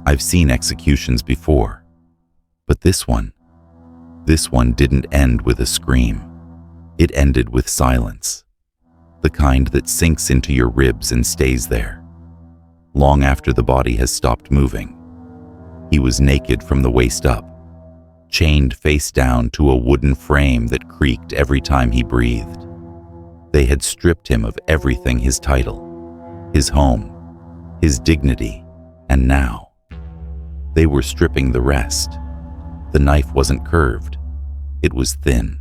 I've seen executions before, but this one didn't end with a scream. It ended with silence, the kind that sinks into your ribs and stays there, long after the body has stopped moving. He was naked from the waist up, chained face down to a wooden frame that creaked every time he breathed. They had stripped him of everything: his title, his home, his dignity, and now they were stripping the rest. The knife wasn't curved. It was thin,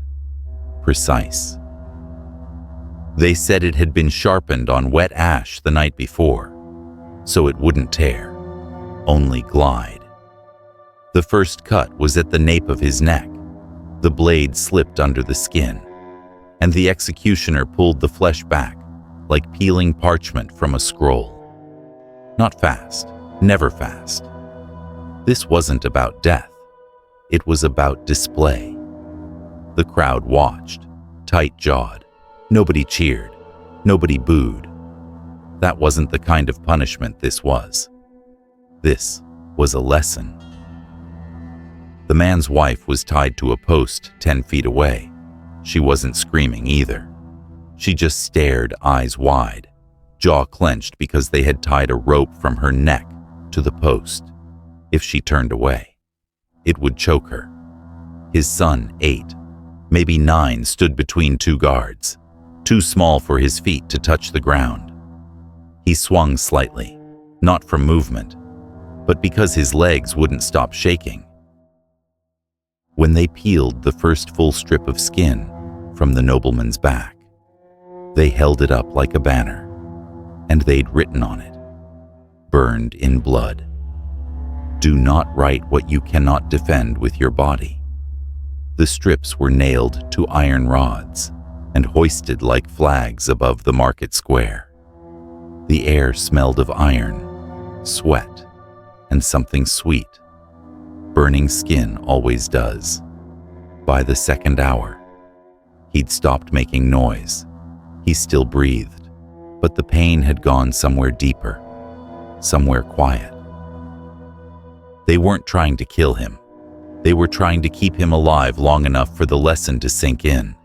precise. They said it had been sharpened on wet ash the night before, so it wouldn't tear, only glide. The first cut was at the nape of his neck. The blade slipped under the skin, and the executioner pulled the flesh back, like peeling parchment from a scroll. Not fast, never fast. This wasn't about death. It was about display. The crowd watched, tight-jawed. Nobody cheered. Nobody booed. That wasn't the kind of punishment this was. This was a lesson. The man's wife was tied to a post 10 feet away. She wasn't screaming either. She just stared, eyes wide, jaw clenched because they had tied a rope from her neck to the post. If she turned away, it would choke her. His son, 8, maybe 9, stood between two guards, too small for his feet to touch the ground. He swung slightly, not from movement, but because his legs wouldn't stop shaking. When they peeled the first full strip of skin from the nobleman's back, they held it up like a banner, and they'd written on it, burned in blood, "Do not write what you cannot defend with your body." The strips were nailed to iron rods and hoisted like flags above the market square. The air smelled of iron, sweat, and something sweet. Burning skin always does. By the second hour, he'd stopped making noise. He still breathed, but the pain had gone somewhere deeper, somewhere quiet. They weren't trying to kill him. They were trying to keep him alive long enough for the lesson to sink in.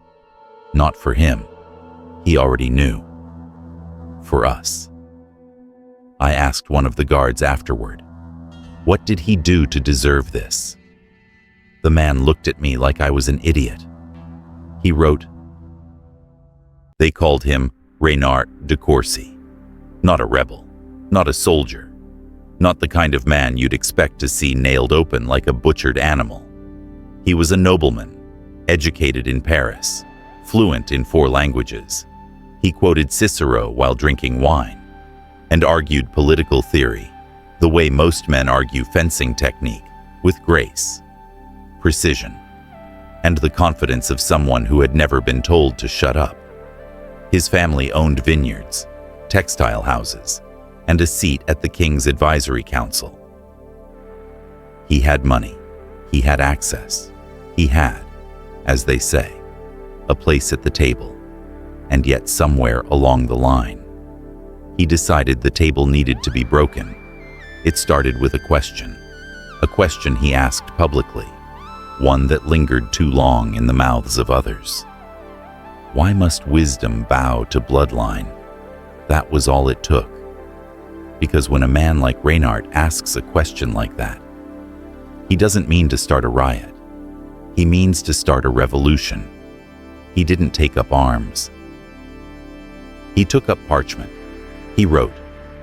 Not for him. He already knew. For us. I asked one of the guards afterward, what did he do to deserve this? The man looked at me like I was an idiot. He wrote, "They called him Reynard de Courcy. Not a rebel, not a soldier, not the kind of man you'd expect to see nailed open like a butchered animal. He was a nobleman, educated in Paris, fluent in 4 languages. He quoted Cicero while drinking wine, and argued political theory, the way most men argue fencing technique, with grace, precision, and the confidence of someone who had never been told to shut up. His family owned vineyards, textile houses, and a seat at the King's Advisory Council. He had money, he had access, he had, as they say, a place at the table, and yet somewhere along the line, he decided the table needed to be broken. It started with a question he asked publicly, one that lingered too long in the mouths of others. Why must wisdom bow to bloodline? That was all it took. Because when a man like Reynard asks a question like that, he doesn't mean to start a riot. He means to start a revolution. He didn't take up arms. He took up parchment. He wrote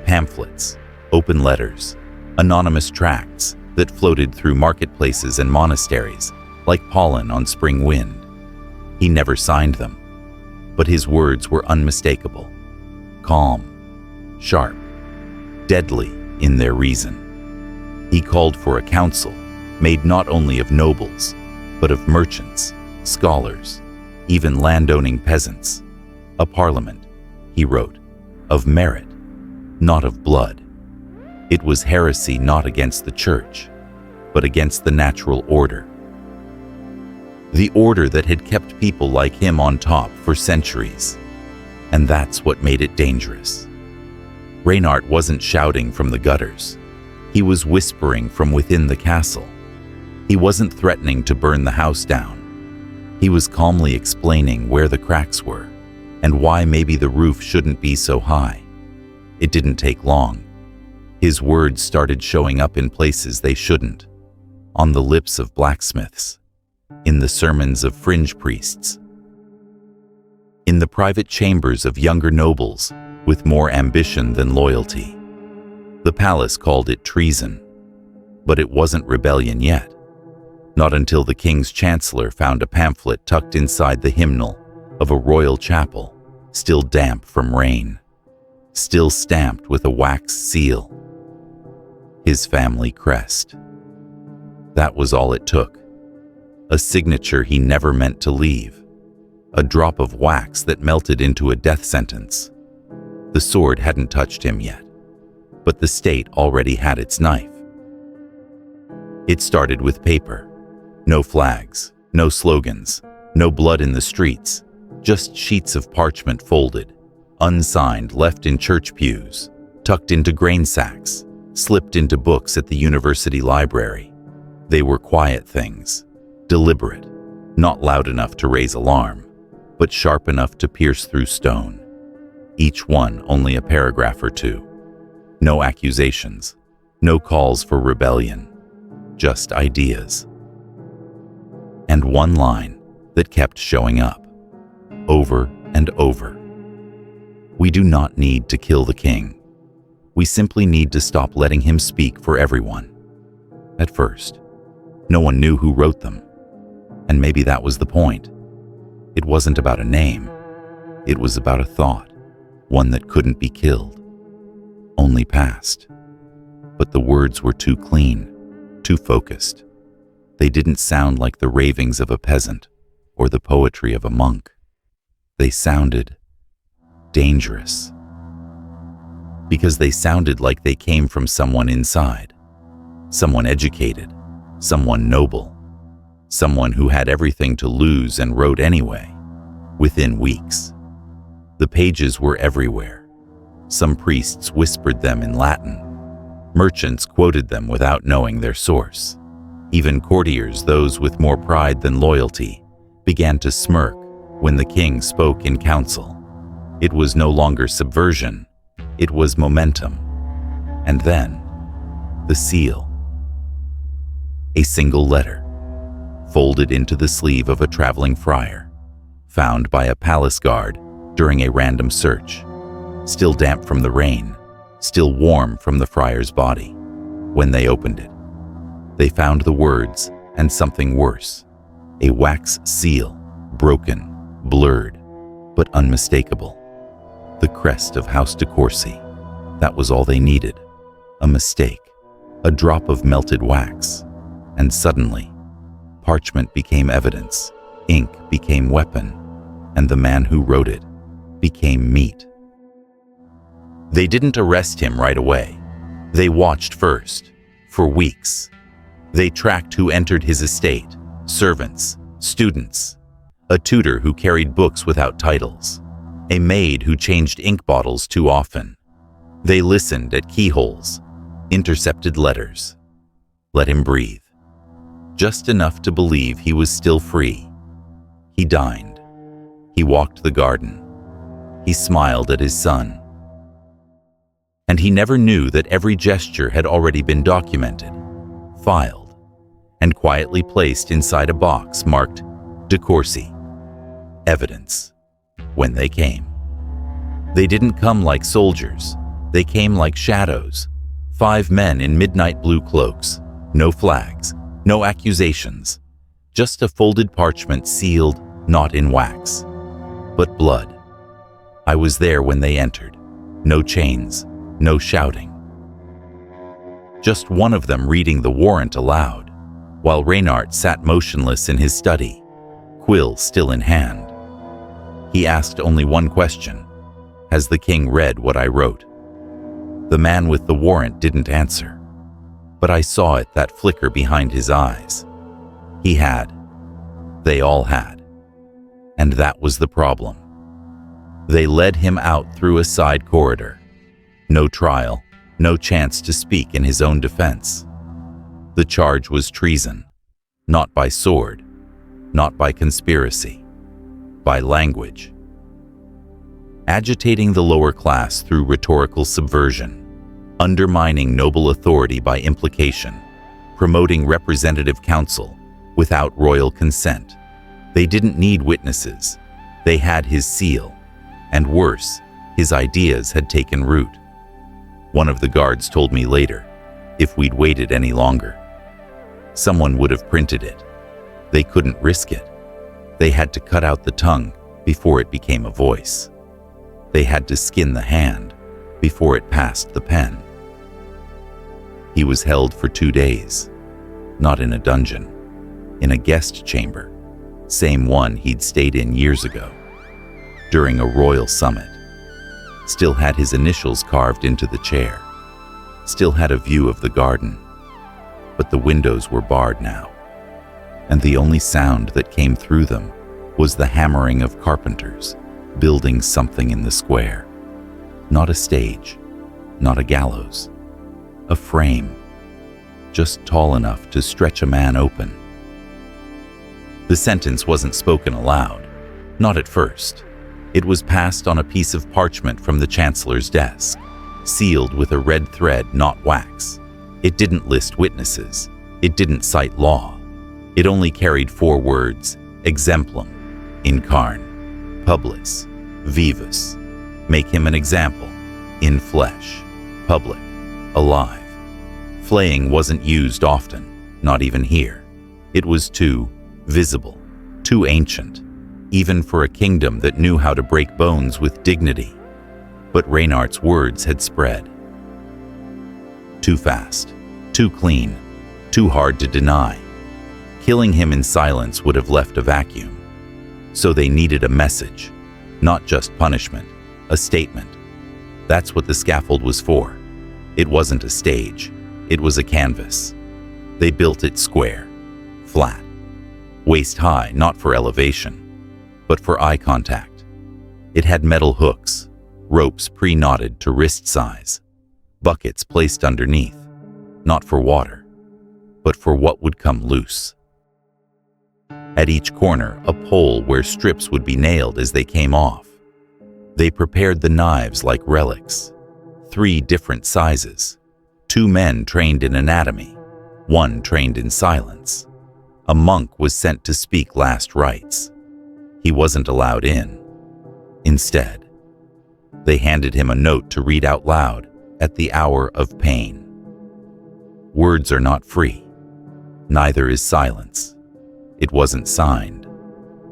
pamphlets, open letters, anonymous tracts that floated through marketplaces and monasteries like pollen on spring wind. He never signed them, but his words were unmistakable, calm, sharp, deadly in their reason. He called for a council made not only of nobles, but of merchants, scholars, even landowning peasants. A parliament, he wrote, of merit, not of blood. It was heresy not against the church, but against the natural order. The order that had kept people like him on top for centuries. And that's what made it dangerous. Reynard wasn't shouting from the gutters. He was whispering from within the castle. He wasn't threatening to burn the house down. He was calmly explaining where the cracks were and why maybe the roof shouldn't be so high. It didn't take long. His words started showing up in places they shouldn't, on the lips of blacksmiths, in the sermons of fringe priests, in the private chambers of younger nobles with more ambition than loyalty. The palace called it treason, but it wasn't rebellion yet. Not until the king's chancellor found a pamphlet tucked inside the hymnal of a royal chapel, still damp from rain, still stamped with a wax seal. His family crest. That was all it took. A signature he never meant to leave. A drop of wax that melted into a death sentence. The sword hadn't touched him yet, but the state already had its knife. It started with paper. No flags, no slogans, no blood in the streets, just sheets of parchment folded, unsigned, left in church pews, tucked into grain sacks, slipped into books at the university library. They were quiet things, deliberate, not loud enough to raise alarm, but sharp enough to pierce through stone. Each one only a paragraph or two. No accusations, no calls for rebellion, just ideas. And one line that kept showing up, over and over. We do not need to kill the king. We simply need to stop letting him speak for everyone. At first, no one knew who wrote them, and maybe that was the point. It wasn't about a name. It was about a thought, one that couldn't be killed, only passed. But the words were too clean, too focused. They didn't sound like the ravings of a peasant or the poetry of a monk. They sounded dangerous. Because they sounded like they came from someone inside, someone educated, someone noble, someone who had everything to lose and wrote anyway, within weeks. The pages were everywhere. Some priests whispered them in Latin. Merchants quoted them without knowing their source. Even courtiers, those with more pride than loyalty, began to smirk when the king spoke in council. It was no longer subversion, it was momentum. And then, the seal. A single letter, folded into the sleeve of a traveling friar, found by a palace guard during a random search, still damp from the rain, still warm from the friar's body. When they opened it, they found the words and something worse, a wax seal, broken, blurred, but unmistakable. The crest of House de Courcy. That was all they needed. A mistake, a drop of melted wax. And suddenly, parchment became evidence, ink became weapon, and the man who wrote it became meat. They didn't arrest him right away. They watched first, for weeks. They tracked who entered his estate, servants, students, a tutor who carried books without titles, a maid who changed ink bottles too often. They listened at keyholes, intercepted letters. Let him breathe. Just enough to believe he was still free. He dined. He walked the garden. He smiled at his son. And he never knew that every gesture had already been documented, filed, and quietly placed inside a box marked De Courcy. Evidence. When they came. They didn't come like soldiers. They came like shadows. 5 men in midnight blue cloaks. No flags. No accusations. Just a folded parchment sealed, not in wax, but blood. I was there when they entered. No chains. No shouting. Just one of them reading the warrant aloud, while Reynard sat motionless in his study, quill still in hand. He asked only one question. Has the king read what I wrote? The man with the warrant didn't answer, but I saw it, that flicker behind his eyes. He had. They all had. And that was the problem. They led him out through a side corridor. No trial, no chance to speak in his own defense. The charge was treason, not by sword, not by conspiracy, by language. Agitating the lower class through rhetorical subversion, undermining noble authority by implication, promoting representative counsel without royal consent. They didn't need witnesses. They had his seal, and worse, his ideas had taken root. One of the guards told me later, if we'd waited any longer, someone would have printed it. They couldn't risk it. They had to cut out the tongue before it became a voice. They had to skin the hand before it passed the pen. He was held for 2 days, not in a dungeon, in a guest chamber, same one he'd stayed in years ago, during a royal summit. Still had his initials carved into the chair, still had a view of the garden, but the windows were barred now, and the only sound that came through them was the hammering of carpenters building something in the square. Not a stage, not a gallows, a frame, just tall enough to stretch a man open. The sentence wasn't spoken aloud, not at first. It was passed on a piece of parchment from the chancellor's desk, sealed with a red thread, not wax. It didn't list witnesses. It didn't cite law. It only carried 4 words: exemplum, in carne, publis, vivus. Make him an example, in flesh, public, alive. Flaying wasn't used often, not even here. It was too visible, too ancient, even for a kingdom that knew how to break bones with dignity. But Reynard's words had spread. Too fast, too clean, too hard to deny. Killing him in silence would have left a vacuum. So they needed a message, not just punishment, a statement. That's what the scaffold was for. It wasn't a stage, it was a canvas. They built it square, flat, waist high, not for elevation, but for eye contact. It had metal hooks, ropes pre-knotted to wrist size, buckets placed underneath, not for water, but for what would come loose. At each corner, a pole where strips would be nailed as they came off. They prepared the knives like relics, 3 different sizes, 2 men trained in anatomy, 1 trained in silence. A monk was sent to speak last rites. He wasn't allowed in. Instead, they handed him a note to read out loud at the hour of pain. Words are not free. Neither is silence. It wasn't signed,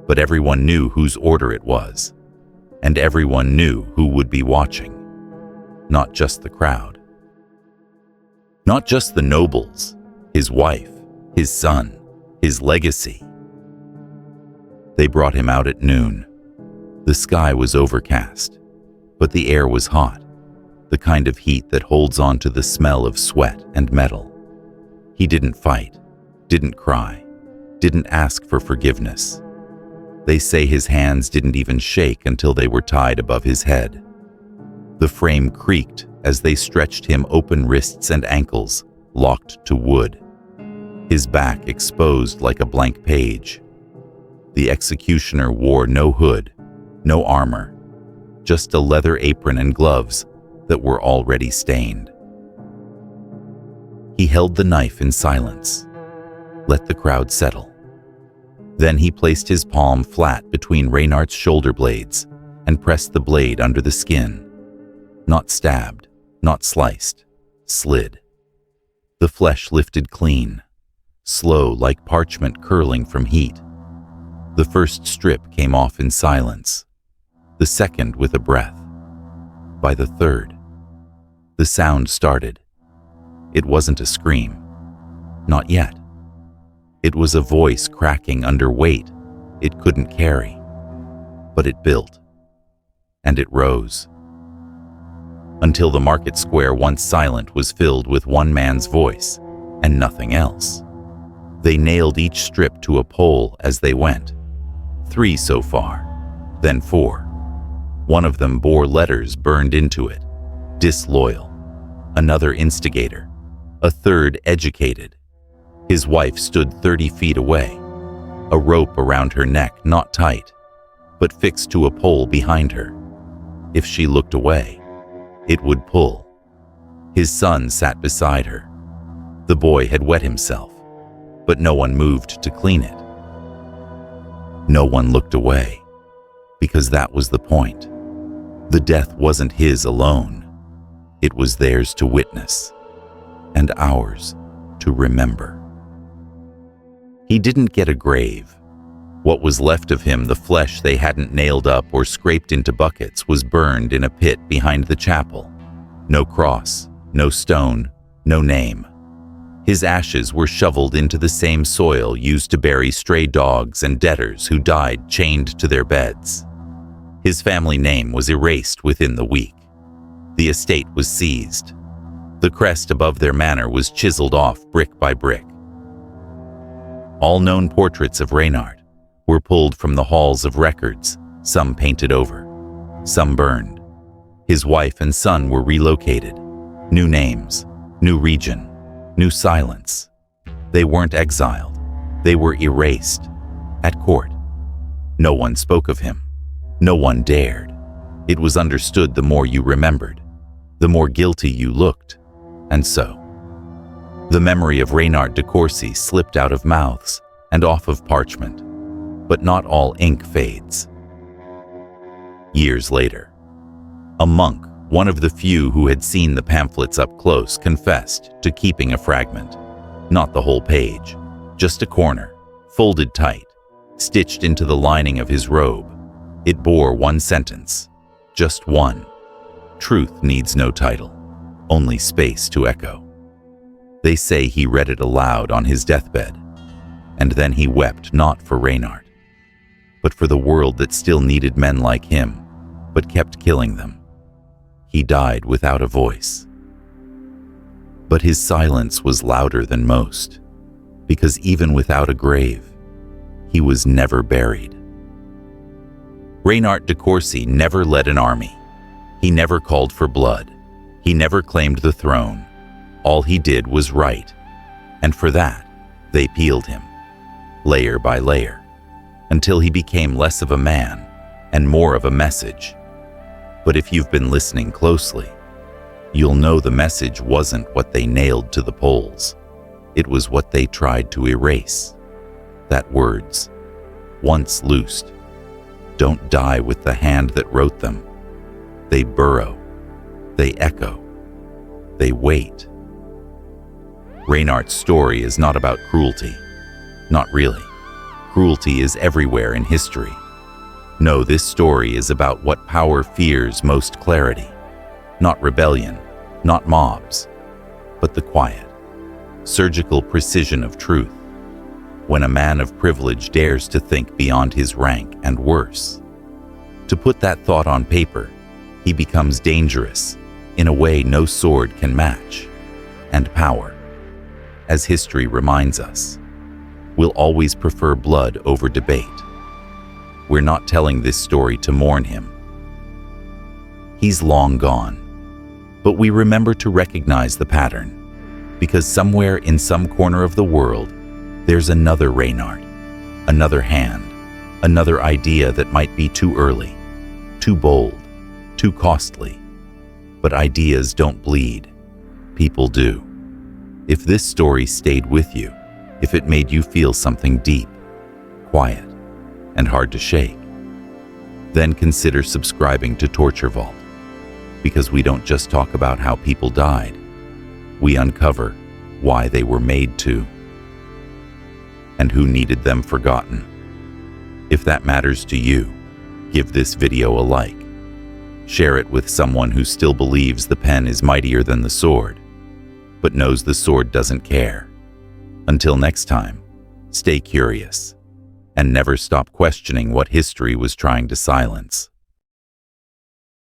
but everyone knew whose order it was, and everyone knew who would be watching. Not just the crowd. Not just the nobles, his wife, his son, his legacy. They brought him out at noon. The sky was overcast, but the air was hot, the kind of heat that holds on to the smell of sweat and metal. He didn't fight, didn't cry, didn't ask for forgiveness. They say his hands didn't even shake until they were tied above his head. The frame creaked as they stretched him, open wrists and ankles locked to wood. His back exposed like a blank page. The executioner wore no hood, no armor, just a leather apron and gloves that were already stained. He held the knife in silence, let the crowd settle. Then he placed his palm flat between Reynard's shoulder blades and pressed the blade under the skin. Not stabbed, not sliced, slid. The flesh lifted clean, slow like parchment curling from heat. The first strip came off in silence, the second with a breath. By the third, the sound started. It wasn't a scream, not yet. It was a voice cracking under weight it couldn't carry, but it built, and it rose. Until the market square, once silent, was filled with one man's voice and nothing else. They nailed each strip to a pole as they went. 3 so far, then 4. One of them bore letters burned into it: disloyal, another instigator, a third educated. His wife stood 30 feet away, a rope around her neck, not tight, but fixed to a pole behind her. If she looked away, it would pull. His son sat beside her. The boy had wet himself, but no one moved to clean it. No one looked away, because that was the point. The death wasn't his alone. It was theirs to witness, and ours to remember. He didn't get a grave. What was left of him, the flesh they hadn't nailed up or scraped into buckets, was burned in a pit behind the chapel. No cross, no stone, no name. His ashes were shoveled into the same soil used to bury stray dogs and debtors who died chained to their beds. His family name was erased within the week. The estate was seized. The crest above their manor was chiseled off brick by brick. All known portraits of Reynard were pulled from the halls of records, some painted over, some burned. His wife and son were relocated. New names, new region, new silence. They weren't exiled. They were erased. At court, no one spoke of him. No one dared. It was understood the more you remembered, the more guilty you looked. And so, the memory of Reynard de Courcy slipped out of mouths and off of parchment, but not all ink fades. Years later, a monk, one of the few who had seen the pamphlets up close, confessed to keeping a fragment. Not the whole page, just a corner, folded tight, stitched into the lining of his robe. It bore one sentence, just one. Truth needs no title, only space to echo. They say he read it aloud on his deathbed, and then he wept not for Reynard, but for the world that still needed men like him, but kept killing them. He died without a voice. But his silence was louder than most, because even without a grave, he was never buried. Reynard de Courcy never led an army. He never called for blood. He never claimed the throne. All he did was write, and for that, they peeled him, layer by layer, until he became less of a man and more of a message. But if you've been listening closely, you'll know the message wasn't what they nailed to the poles. It was what they tried to erase. That words, once loosed, don't die with the hand that wrote them. They burrow, they echo, they wait. Reynard's story is not about cruelty. Not really. Cruelty is everywhere in history. No, this story is about what power fears most: clarity. Not rebellion, not mobs, but the quiet, surgical precision of truth. When a man of privilege dares to think beyond his rank, and worse, to put that thought on paper, he becomes dangerous in a way no sword can match. And power, as history reminds us, will always prefer blood over debate. We're not telling this story to mourn him. He's long gone, but we remember to recognize the pattern, because somewhere in some corner of the world, there's another Reynard, another hand, another idea that might be too early, too bold, too costly. But ideas don't bleed. People do. If this story stayed with you, if it made you feel something deep, quiet, and hard to shake, then consider subscribing to Torture Vault, because we don't just talk about how people died, we uncover why they were made to, and who needed them forgotten. If that matters to you, give this video a like. Share it with someone who still believes the pen is mightier than the sword, but knows the sword doesn't care. Until next time, stay curious, and never stop questioning what history was trying to silence.